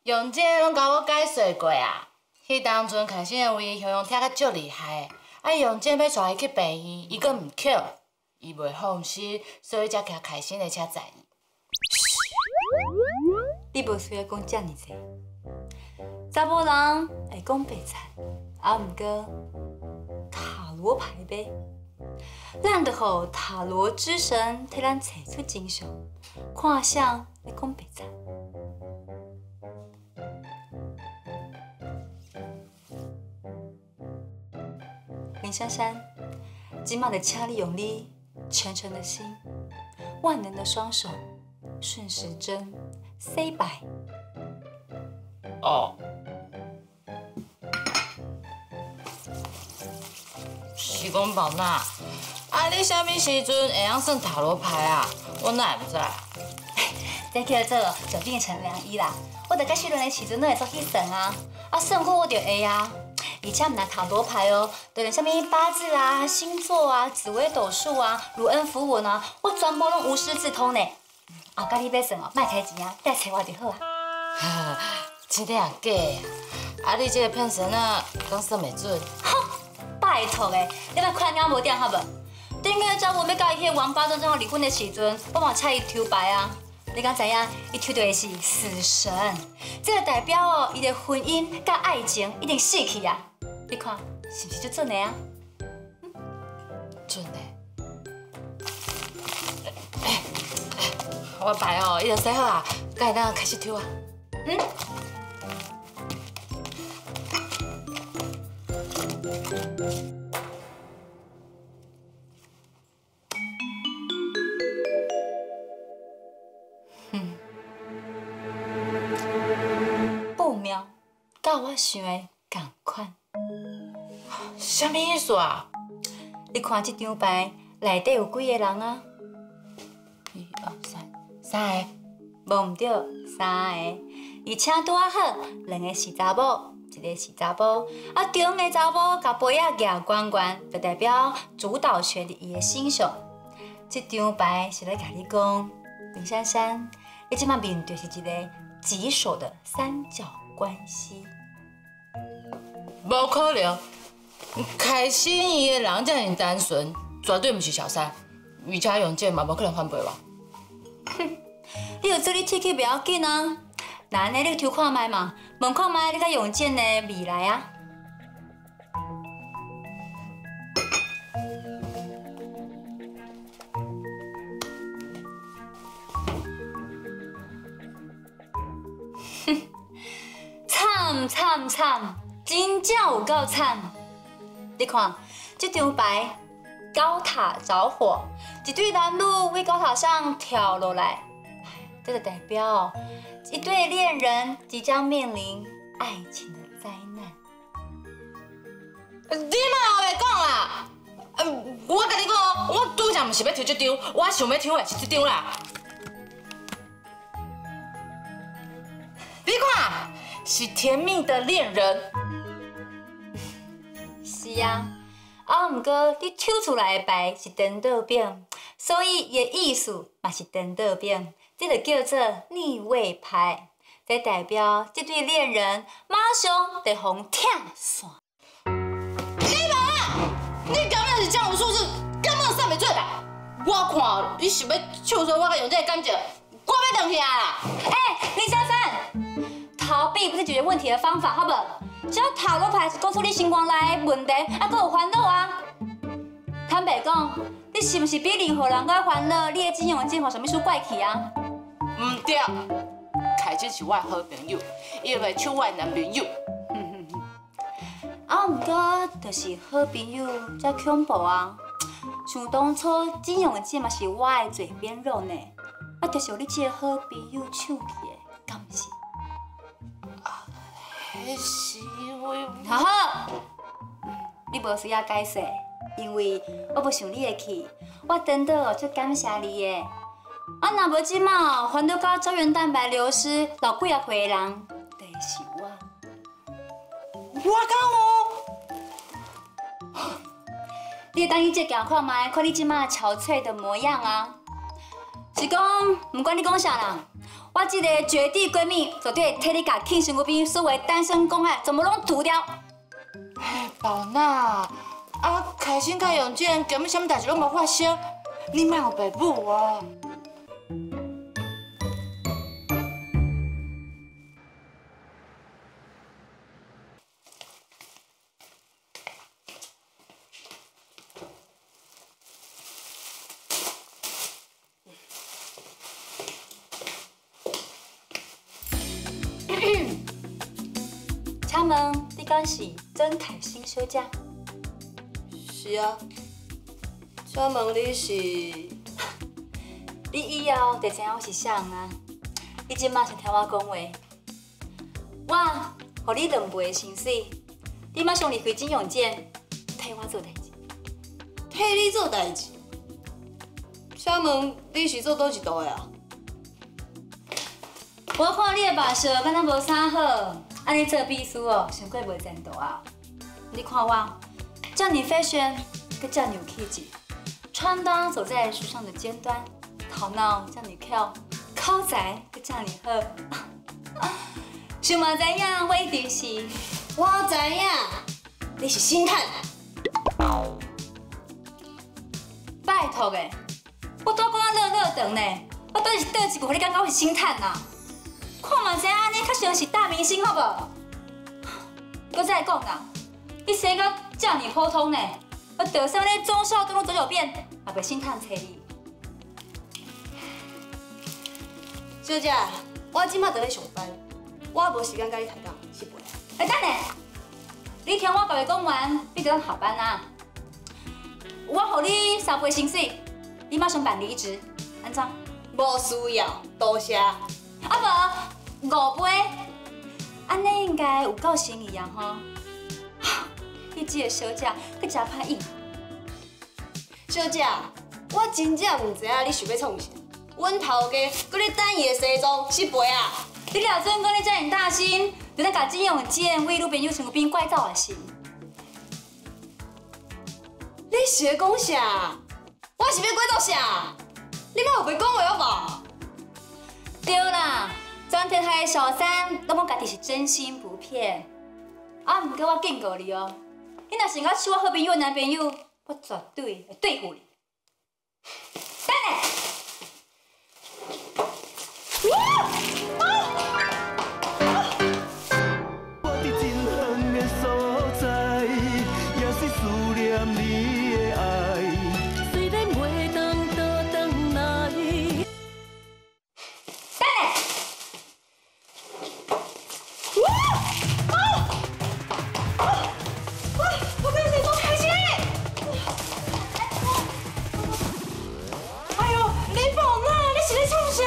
用姐拢甲我解说过啊。迄当阵凯欣的胃雄疼甲足厉害的，啊用姐要带伊去病院，伊阁毋捡，伊袂放心，所以才骑凯欣的车载伊。你无需要讲遮尔济，查某人会讲白菜，啊毋过塔罗牌呗。咱着互塔罗之神替咱找出真相，看相来讲白菜。林珊珊，今晚的请你用你虔诚的心、万能的双手，顺时针 say 白。哦。是讲宝娜，啊你啥物时阵会晓算塔罗牌啊？我哪会不知？这叫做久病成良医啦。我伫甲细汉的时阵都会做去算啊，算过我就会啊。而且唔拿塔罗牌哦，就连啥物八字啊、星座啊、紫微斗数啊、卢恩符文啊，我全部拢无师自通呢。后甲你要算哦，莫开钱啊，带找我就好啊。真正假的啊？你这个骗神啊，讲算袂准。拜托诶，你莫看鸟无点好无？顶个查某要甲伊迄王八蛋怎离婚的时阵，我嘛请伊抽牌啊。你敢知影？伊抽到的是死神，这个代表哦，伊的婚姻甲爱情一定死去啊！你看是不是就准的啊？准的。我牌哦，已经洗好啊，该咱开始抽啊。不妙，甲我想的同款。什么意思啊？你看这张牌内底有几个人啊？1、2、3，3个。无唔对，3个。而且拄啊好，2个是查某，1个是查甫。啊，中个查某甲杯仔举悬悬，就代表主导权伫伊的身上。这张牌是咧甲你讲，林珊珊，你即马面对是一个棘手的三角关系。无可能，开始伊的人遮尔单纯，绝对毋是小三，而且用这嘛无可能翻倍吧？哼，你有做你铁去不要紧啊，那安尼你抽看卖嘛，问看卖你甲用剑的未来啊。惨，真正有够惨！你看，这张牌高塔着火，一对男女为高塔上跳落来，这个代表一对恋人即将面临爱情的灾难。你莫后来讲啦！我甲你讲，我拄则毋是要抽这张，我想要抽的是这张啦。你看。是甜蜜的恋人。是啊，毋过你抽出来的牌是颠倒饼，所以伊的意思嘛是颠倒饼，这就叫做逆位牌，这代表这对恋人马上得互拆散。你妈，你讲的是江湖术士，根本算袂准啦！我看你想要唱衰我甲用这个感情，我要断下啦！林珊珊。逃避不是解决问题的方法，好不好？只要塔罗牌是讲出你心肝内的问题，还有烦恼啊。坦白讲，你是不是比任何人更烦恼？你的金融计划什么出怪气啊？唔对，凯真是我的好朋友，伊会抢我的男朋友。毋过就是好朋友才恐怖啊！像当初金融计嘛是我的嘴边肉呢，就是你这个好朋友抢去的，敢不是？迄是我。好，你无需要解释，因为我不生你的气，我真的足感谢你的。若无即马烦恼到胶原蛋白流失，老几啊岁的人，就是我。我讲哦，你等伊这镜看卖，看你即马憔悴的模样啊！是讲，不管你讲啥人，我这个绝地闺蜜绝对替你甲庆生嗰边所谓单身公害全部拢除掉。哎，宝娜，开心甲永健根本什么代志拢无发生，你莫有白母哦。请问你敢是曾凯欣小姐？是啊，请问你是？你以后就知影我是啥人啊？你即马先听我讲话，我予你2倍的薪水，你马上离开金永健，替我做代志。替你做代志？请问你是做倒一道的啊？我看你的目色敢若无啥好，安尼做秘书哦，上过袂前途啊！你看我，这么 fashion， 佮这么有气质，穿搭走在时尚的尖端，头脑这么巧，口才佮这么好。想嘛知影，我一定是。我知影，你是星探。拜托的，我拄讲啊乐长呢，我到底是倒一句，互你感觉我是星探啊？看嘛知影安尼较像是大明星，好无？搁再讲啦，你生到这么普通呢，我就算咧忠孝东路走9遍，也袂星探找你。小姐，我即马在咧上班，我无时间甲你抬杠是袂。哎，等下，你听我甲话讲完，你就当下班啊。我予你3倍薪水，你马上办离职，安怎？无需要，多谢。啊无5倍，安尼应该有够诚意啊吼！你这个小姐，佮真歹应。小姐，我真正唔知影你想要创啥。阮头家搁咧等伊的西装失陪啊！你了准讲你遮尔大心，就咱甲金永健为女朋友身边拐走也行。你是咧讲啥？我是要拐走啥？你莫有袂讲话好无？对啦，全天下的小三拢讲家己是真心不骗。啊，毋过我警告你哦，你若想要抢我好朋友的男朋友，我绝对会对付你。等下。我伫真远的所在，也是思念你的爱。虽然袂当倒转来。等下。我跟你说开心。哎呦，李宝娜，你是咧创啥？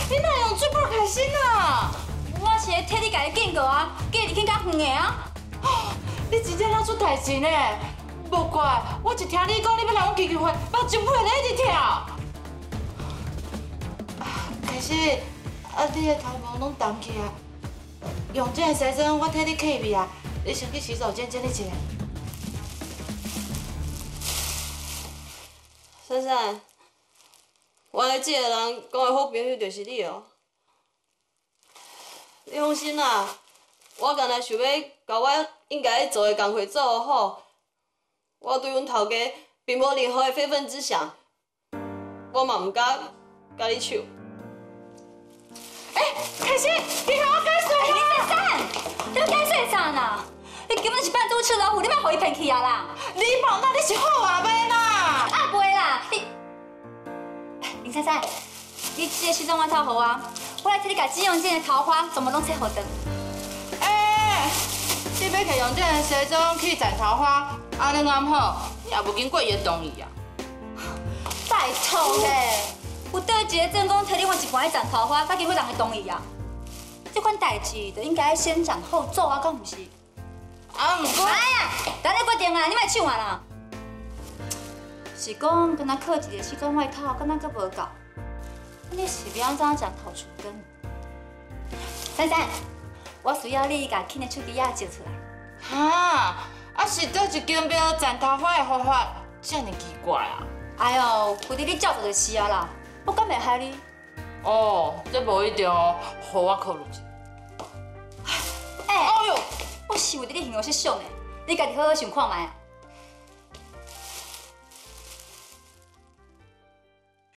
你哪用最不开心啊？我是咧替你家己警告啊，叫你去较远的啊。你真正哪出代志呢？无怪，我一听你讲你要来阮基金会，目睭配咧一直跳。可是，你的头毛拢重起啊！用这个西装我替你客味啊，你先去洗手间整理一下。珊珊，原来这个人讲的好朋友就是你哦。你放心啦，我刚才想要把我应该做的工课做好。我对阮头家并无任何的非分之想，我嘛唔敢甲你抢。开心，你给我解水你珊珊，你要解释啥呢？你根本是扮猪吃老虎，你莫互伊骗去啊啦！李宝娜，你是好话妹啦！啊袂啦，林珊珊，你这个西装外套互我，我来替你把金永健的桃花全部拢切好灯。你要摕用这个西装去斩桃花，安尼啱好，也无经过伊的同意啊。拜托咧，有倒一个正宫摕另外一半去斩桃花，才经过人的同意啊？这款代志就应该先斩后奏啊，敢唔是？啊，毋过，哎呀，等你决定啊，你莫抢啊啦！是讲跟他刻一个西装外套，敢若阁无够。你是要安怎斩头除根？珊珊，我需要你甲轻的手机啊照出来。哈，是倒一间庙斩桃花的方法，这么奇怪啊？哎呦，规日你照做就是啊啦，我敢袂害你？哦，这无一定哦，互我考虑一下。哎、哎呦，我是为着你幸福设想的，你家己好好想看卖啊。